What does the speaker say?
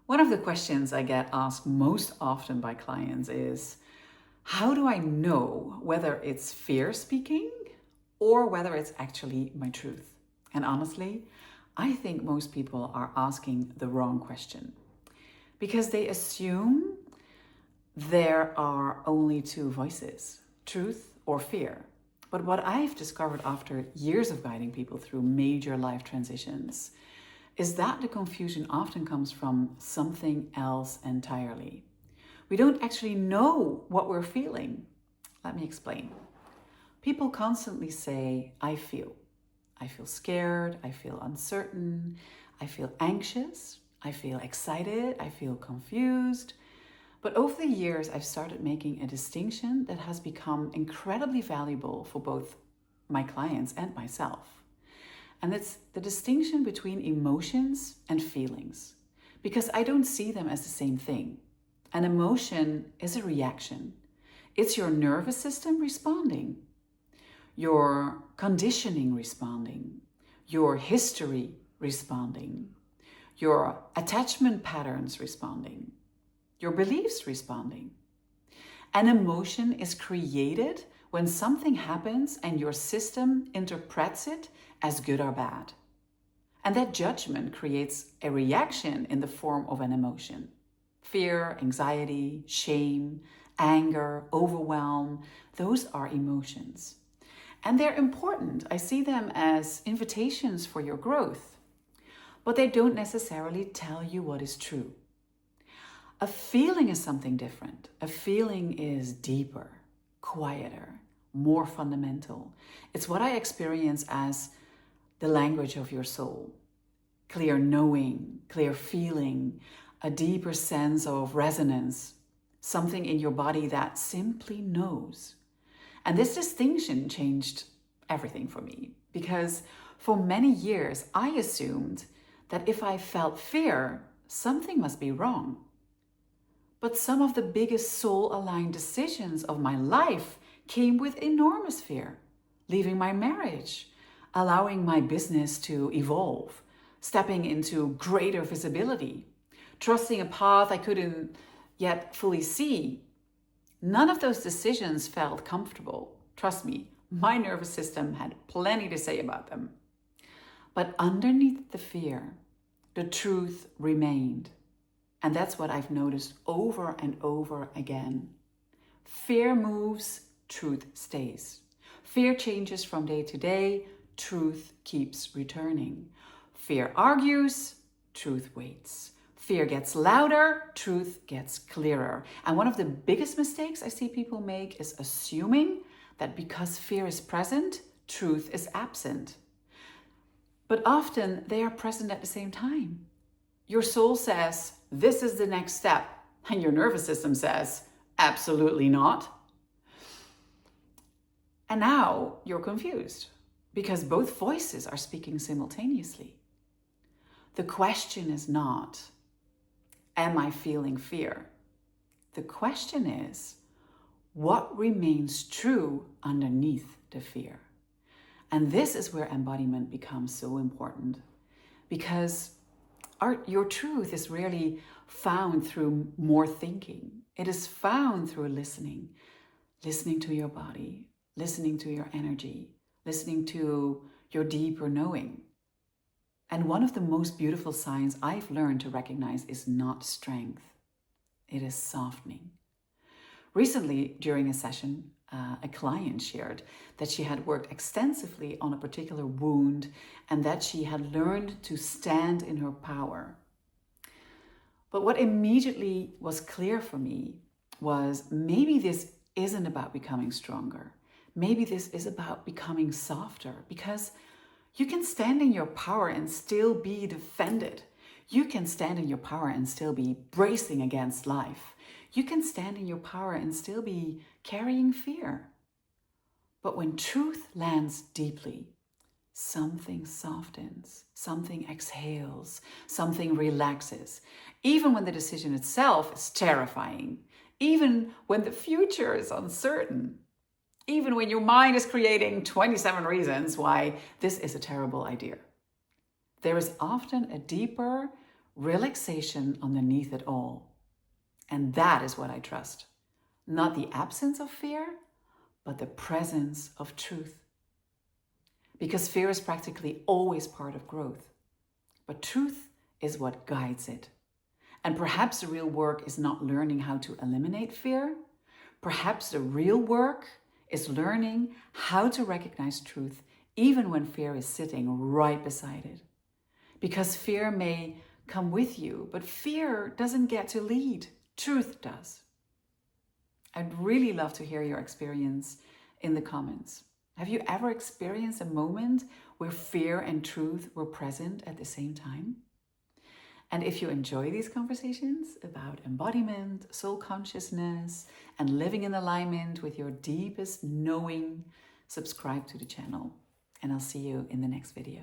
One of the questions I get asked most often by clients is, how do I know whether it's fear speaking or whether it's actually my truth? And honestly, I think most people are asking the wrong question because they assume there are only two voices, truth or fear. But what I've discovered after years of guiding people through major life transitions is that the confusion often comes from something else entirely. We don't actually know what we're feeling. Let me explain. People constantly say, I feel. I feel scared, I feel uncertain, I feel anxious, I feel excited, I feel confused. But over the years, I've started making a distinction that has become incredibly valuable for both my clients and myself. And it's the distinction between emotions and feelings, because I don't see them as the same thing. An emotion is a reaction. It's your nervous system responding, your conditioning responding, your history responding, your attachment patterns responding, your beliefs responding. An emotion is created when something happens and your system interprets it as good or bad. And that judgment creates a reaction in the form of an emotion. Fear, anxiety, shame, anger, overwhelm, those are emotions. And they're important. I see them as invitations for your growth, but they don't necessarily tell you what is true. A feeling is something different. A feeling is deeper, quieter, more fundamental. It's what I experience as the language of your soul. Clear knowing, clear feeling, a deeper sense of resonance, something in your body that simply knows. And this distinction changed everything for me because for many years I assumed that if I felt fear, something must be wrong. But some of the biggest soul-aligned decisions of my life came with enormous fear. Leaving my marriage, allowing my business to evolve, stepping into greater visibility, trusting a path I couldn't yet fully see. None of those decisions felt comfortable. Trust me, my nervous system had plenty to say about them. But underneath the fear, the truth remained. And that's what I've noticed over and over again. Fear moves, truth stays. Fear changes from day to day, truth keeps returning. Fear argues, truth waits. Fear gets louder, truth gets clearer. And one of the biggest mistakes I see people make is assuming that because fear is present, truth is absent. But often they are present at the same time. Your soul says, this is the next step. And your nervous system says, absolutely not. And now you're confused because both voices are speaking simultaneously. The question is not, am I feeling fear? The question is, what remains true underneath the fear? And this is where embodiment becomes so important because your truth is rarely found through more thinking. It is found through listening to your body, listening to your energy, listening to your deeper knowing. And one of the most beautiful signs I've learned to recognize is not strength. It is softening. Recently, during a session, a client shared that she had worked extensively on a particular wound and that she had learned to stand in her power. But what immediately was clear for me was maybe this isn't about becoming stronger. Maybe this is about becoming softer, because you can stand in your power and still be defended. You can stand in your power and still be bracing against life. You can stand in your power and still be carrying fear. But when truth lands deeply, something softens, something exhales, something relaxes. Even when the decision itself is terrifying, even when the future is uncertain, even when your mind is creating 27 reasons why this is a terrible idea. There is often a deeper relaxation underneath it all. And that is what I trust. Not the absence of fear, but the presence of truth. Because fear is practically always part of growth. But truth is what guides it. And perhaps the real work is not learning how to eliminate fear. Perhaps the real work is learning how to recognize truth even when fear is sitting right beside it. Because fear may come with you, but fear doesn't get to lead. Truth does. I'd really love to hear your experience in the comments. Have you ever experienced a moment where fear and truth were present at the same time? And if you enjoy these conversations about embodiment, soul consciousness, and living in alignment with your deepest knowing, subscribe to the channel. And I'll see you in the next video.